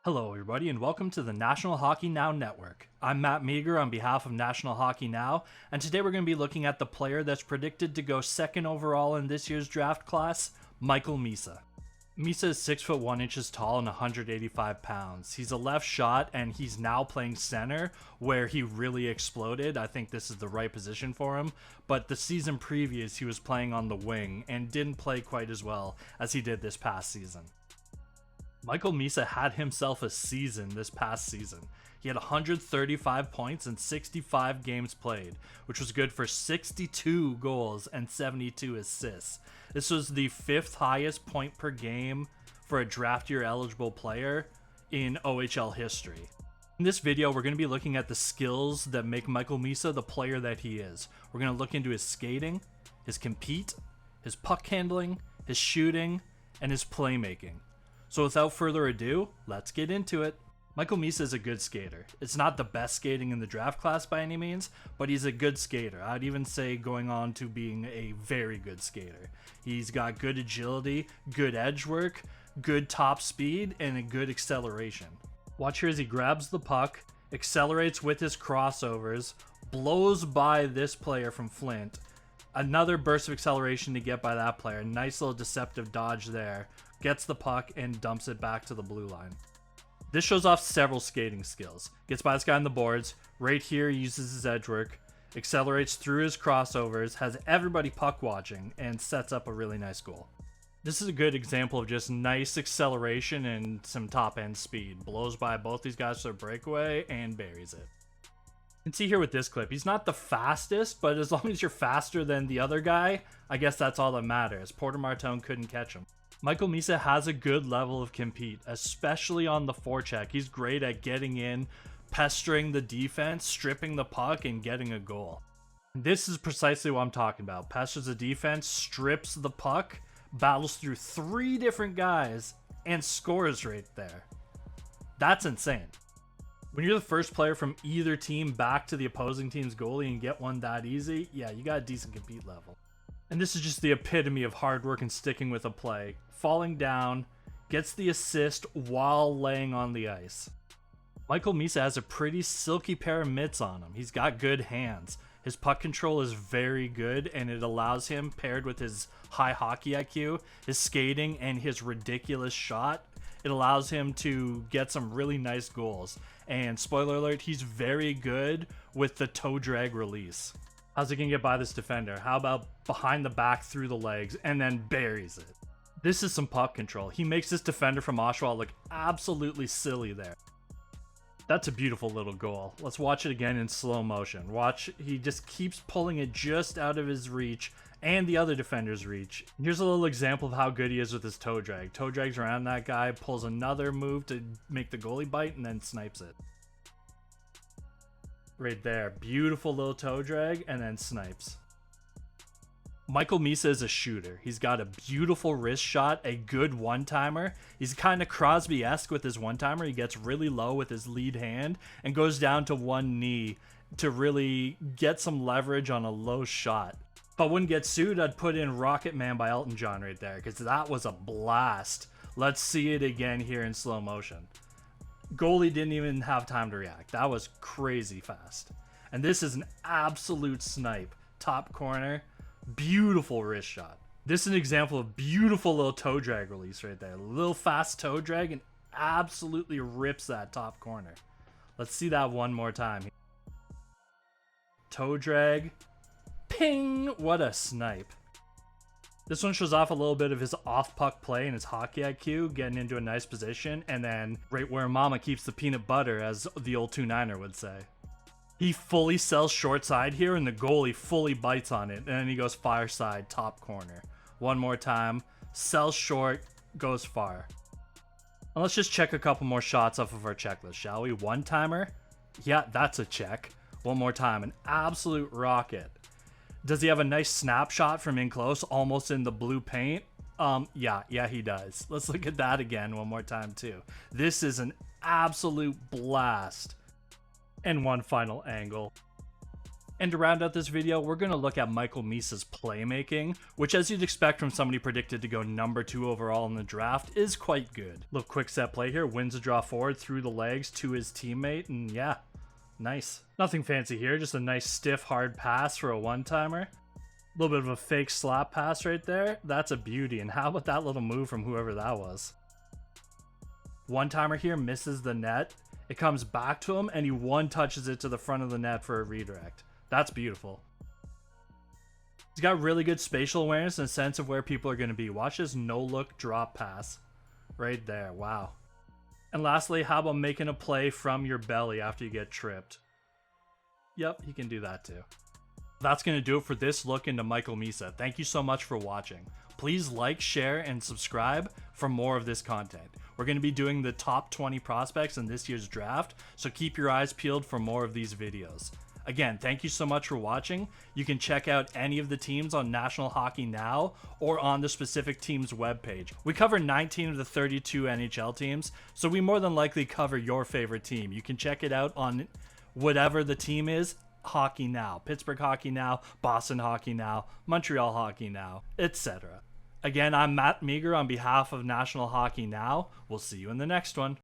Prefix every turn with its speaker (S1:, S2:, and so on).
S1: Hello, everybody, and welcome to the National Hockey Now Network. I'm Matt Meagher on behalf of National Hockey Now, and today we're going to be looking at the player that's predicted to go second overall in this year's draft class, Michael Misa. Misa is 6'1" tall and 185 pounds. He's a left shot, and he's now playing center, where he really exploded. I think this is the right position for him, but the season previous, he was playing on the wing and didn't play quite as well as he did this past season. Michael Misa had himself a season this past season. He had 135 points in 65 games played, which was good for 62 goals and 72 assists. This was the fifth highest point per game for a draft year eligible player in OHL history. In this video, we're going to be looking at the skills that make Michael Misa the player that he is. We're going to look into his skating, his compete, his puck handling, his shooting, and his playmaking. So without further ado, let's get into it. Michael Misa is a good skater. It's not the best skating in the draft class by any means, but he's a good skater. I'd even say going on to being a very good skater. He's got good agility, good edge work, good top speed, and a good acceleration. Watch here as he grabs the puck, accelerates with his crossovers, blows by this player from Flint. Another burst of acceleration to get by that player. Nice little deceptive dodge there. Gets the puck and dumps it back to the blue line. This shows off several skating skills. Gets by this guy on the boards. Right here, he uses his edge work. Accelerates through his crossovers. Has everybody puck watching and sets up a really nice goal. This is a good example of just nice acceleration and some top end speed. Blows by both these guys for a breakaway and buries it. You can see here with this clip, he's not the fastest, but as long as you're faster than the other guy, I guess that's all that matters. Porter Martone couldn't catch him. Michael Misa has a good level of compete, especially on the forecheck. He's great at getting in, pestering the defense, stripping the puck, and getting a goal. This is precisely what I'm talking about. Pesters the defense, strips the puck, battles through 3 different guys, and scores right there. That's insane. When you're the first player from either team back to the opposing team's goalie and get one that easy, yeah, you got a decent compete level. And this is just the epitome of hard work and sticking with a play. Falling down, gets the assist while laying on the ice. Michael Misa has a pretty silky pair of mitts on him. He's got good hands. His puck control is very good, and it allows him, paired with his high hockey IQ, his skating, and his ridiculous shot, it allows him to get some really nice goals. And spoiler alert, he's very good with the toe drag release. How's he gonna get by this defender? How about behind the back through the legs and then buries it? This is some puck control. He makes this defender from Oshawa look absolutely silly there. That's a beautiful little goal. Let's watch it again in slow motion. Watch, he just keeps pulling it just out of his reach and the other defender's reach. Here's a little example of how good he is with his toe drag. Toe drags around that guy, pulls another move to make the goalie bite, and then snipes it. Right there. Beautiful little toe drag, and then snipes. Michael Misa is a shooter. He's got a beautiful wrist shot, a good one-timer. He's kind of Crosby-esque with his one-timer. He gets really low with his lead hand and goes down to one knee to really get some leverage on a low shot. If I wouldn't get sued, I'd put in Rocket Man by Elton John right there, because that was a blast. Let's see it again here in slow motion. Goalie didn't even have time to react. That was crazy fast. And this is an absolute snipe. Top corner. Beautiful wrist shot. This is an example of beautiful little toe drag release right there. A little fast toe drag and absolutely rips that top corner. Let's see that one more time. Toe drag. Ping! What a snipe. This one shows off a little bit of his off-puck play and his hockey IQ, getting into a nice position, and then right where mama keeps the peanut butter, as the old 2-9er would say. He fully sells short side here, and the goalie fully bites on it, and then he goes far side, top corner. One more time, sells short, goes far. And let's just check a couple more shots off of our checklist, shall we? One-timer? Yeah, that's a check. One more time, an absolute rocket. Does he have a nice snapshot from in close, almost in the blue paint? Yeah, he does. Let's look at that again one more time too. This is an absolute blast. And one final angle. And to round out this video, we're going to look at Michael Misa's playmaking, which as you'd expect from somebody predicted to go number 2 overall in the draft, is quite good. Little quick set play here, wins a draw forward through the legs to his teammate, and yeah, nice. Nothing fancy here, just a nice stiff hard pass for a one-timer. A little bit of a fake slap pass right there. That's a beauty, and how about that little move from whoever that was? One-timer here, misses the net. It comes back to him, and he one-touches it to the front of the net for a redirect. That's beautiful. He's got really good spatial awareness and a sense of where people are going to be. Watch this no-look drop pass right there. Wow. And lastly, how about making a play from your belly after you get tripped? Yep, he can do that too. That's going to do it for this look into Michael Misa. Thank you so much for watching. Please like, share, and subscribe for more of this content. We're going to be doing the top 20 prospects in this year's draft, so keep your eyes peeled for more of these videos. Again, thank you so much for watching. You can check out any of the teams on National Hockey Now or on the specific team's webpage. We cover 19 of the 32 NHL teams, so we more than likely cover your favorite team. You can check it out on whatever the team is, Hockey Now, Pittsburgh Hockey Now, Boston Hockey Now, Montreal Hockey Now, etc. Again, I'm Matt Meagher on behalf of National Hockey Now. We'll see you in the next one.